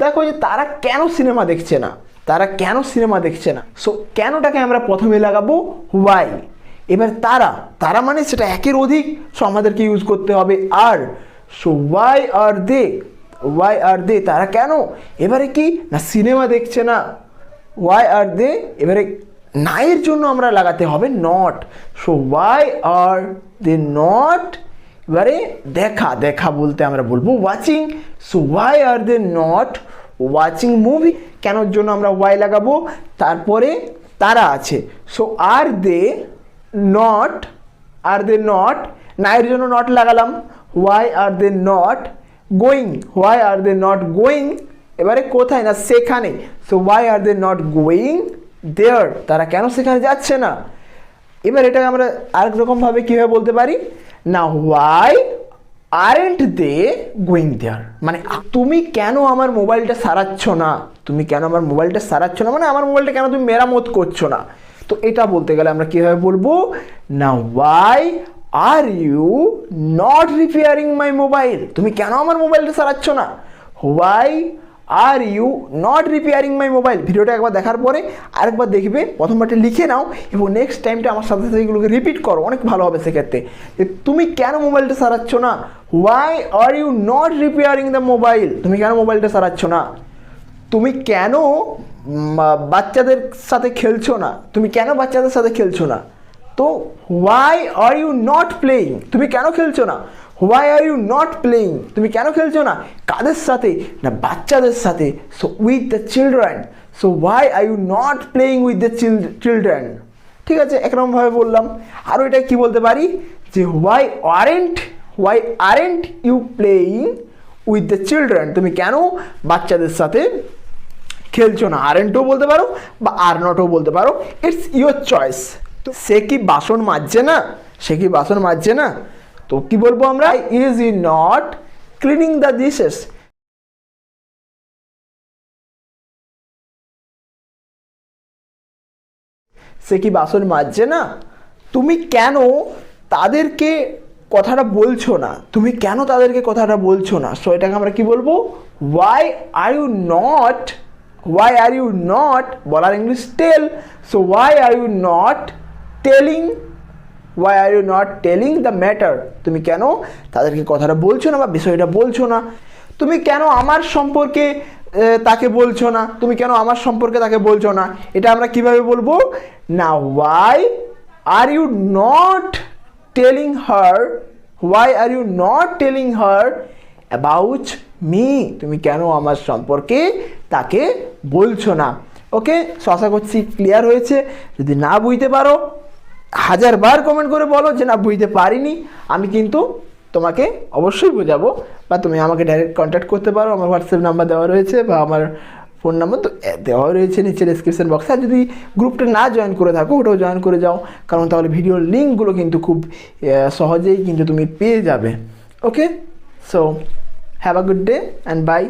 দেখো যে তারা কেন সিনেমা দেখছে না, তারা কেন সিনেমা দেখছে না। সো কেনটাকে আমরা প্রথমে লাগাবো ওয়াই। এবার তারা, তারা মানে সেটা একের অধিক, সো আমাদেরকে ইউজ করতে হবে আর। So why are they, Y are দে, তারা কেন, এবারে কি না সিনেমা দেখছে না, ওয়াই আর দে, এবারে না এর জন্য আমরা লাগাতে হবে not. So why are they not, এবারে দেখা, দেখা বলতে আমরা বলবো watching. So why are they not watching movie, কেনর জন্য আমরা ওয়াই লাগাবো, তারপরে তারা আছে। So are they not, are they not, না এর জন্য নট লাগালাম, why are they not going, why are they not going, এবারে কোথায় না সেখানে। So why are they not going there, তারা কেন সেখানে যাচ্ছে না। এবার এটাকে আমরা আরেক রকমভাবে কীভাবে বলতে পারি না, why aren't they going there, মানে তুমি কেন আমার মোবাইলটা সারাচ্ছ না, তুমি কেন আমার মোবাইলটা সারাচ্ছ না, মানে আমার মোবাইলটা কেন তুমি মেরামত করছো না। তো এটা বলতে গেলে আমরা কীভাবে বলবো না, why are you not repairing my mobile, তুমি কেন আমার মোবাইলটা সারাচ্ছ না, why are you not repairing my mobile. ভিডিওটা একবার দেখার পরে আরেকবার দেখবে, প্রথমবারটা লিখে নাও এবং নেক্সট টাইমটা আমার সাথে সাথে এগুলোকে রিপিট করো, অনেক ভালো হবে সেক্ষেত্রে। যে তুমি কেন মোবাইলটা সারাচ্ছ না, why are you not repairing the mobile, তুমি কেন মোবাইলটা সারাচ্ছ না। তুমি কেন বাচ্চাদের সাথে খেলছো না, তুমি কেন বাচ্চাদের সাথে খেলছো না। তো why are you not playing, তুমি কেন খেলছো না, why are you not playing, তুমি কেন খেলছো না, কাদের সাথে না বাচ্চাদের সাথে। So with the children, so why are you not playing with the children. ঠিক আছে, একরকমভাবে বললাম। আরও এটা কি বলতে পারি যে why aren't you playing with the children, তুমি কেন বাচ্চাদের সাথে খেলছো না। আরেন্টও বলতে পারো বা আর নটও বলতে পারো, ইটস ইউর চয়েস। তো সে কি বাসন মাজছে না, সে কি বাসন মাজছে না, তো কি বলবো আমরা, is he not cleaning the dishes, সে কি বাসন মাজছে না। তুমি কেন তাদেরকে কথাটা বলছো না, তুমি কেন তাদেরকে কথাটা বলছো না। সো এটাকে আমরা কি বলবো, why are you not, why are you not বলার English tell. So why are you not telling, why are you not telling the matter, তুমি কেন তাদেরকে কথাটা বলছো না বা বিষয়টা বলছো না। তুমি কেন আমার সম্পর্কে তাকে বলছো না, তুমি কেন আমার সম্পর্কে তাকে বলছো না। এটা আমরা কিভাবে বলবো না, why are you not telling her, why are you not telling her about me, তুমি কেন আমার সম্পর্কে তাকে বলছো না। ওকে, সো আশা করছি ক্লিয়ার হয়েছে। যদি না বুঝতে পারো 1000 বার কমেন্ট করে বলো যে না বুঝতে পারিনি, আমি কিন্তু তোমাকে অবশ্যই বোঝাবো, বা তুমি আমাকে ডাইরেক্ট কন্ট্যাক্ট করতে পারো, আমার হোয়াটসঅ্যাপ নাম্বার দেওয়া রয়েছে বা আমার ফোন নাম্বার তো দেওয়া রয়েছে নিচে ডিসক্রিপশন বক্সে। আর যদি গ্রুপটা না জয়েন করে থাকো ওটাও জয়েন করে যাও, কারণ তাহলে ভিডিওর লিঙ্কগুলো কিন্তু খুব সহজেই কিন্তু তুমি পেয়ে যাবে। Okay, so have a good day and by.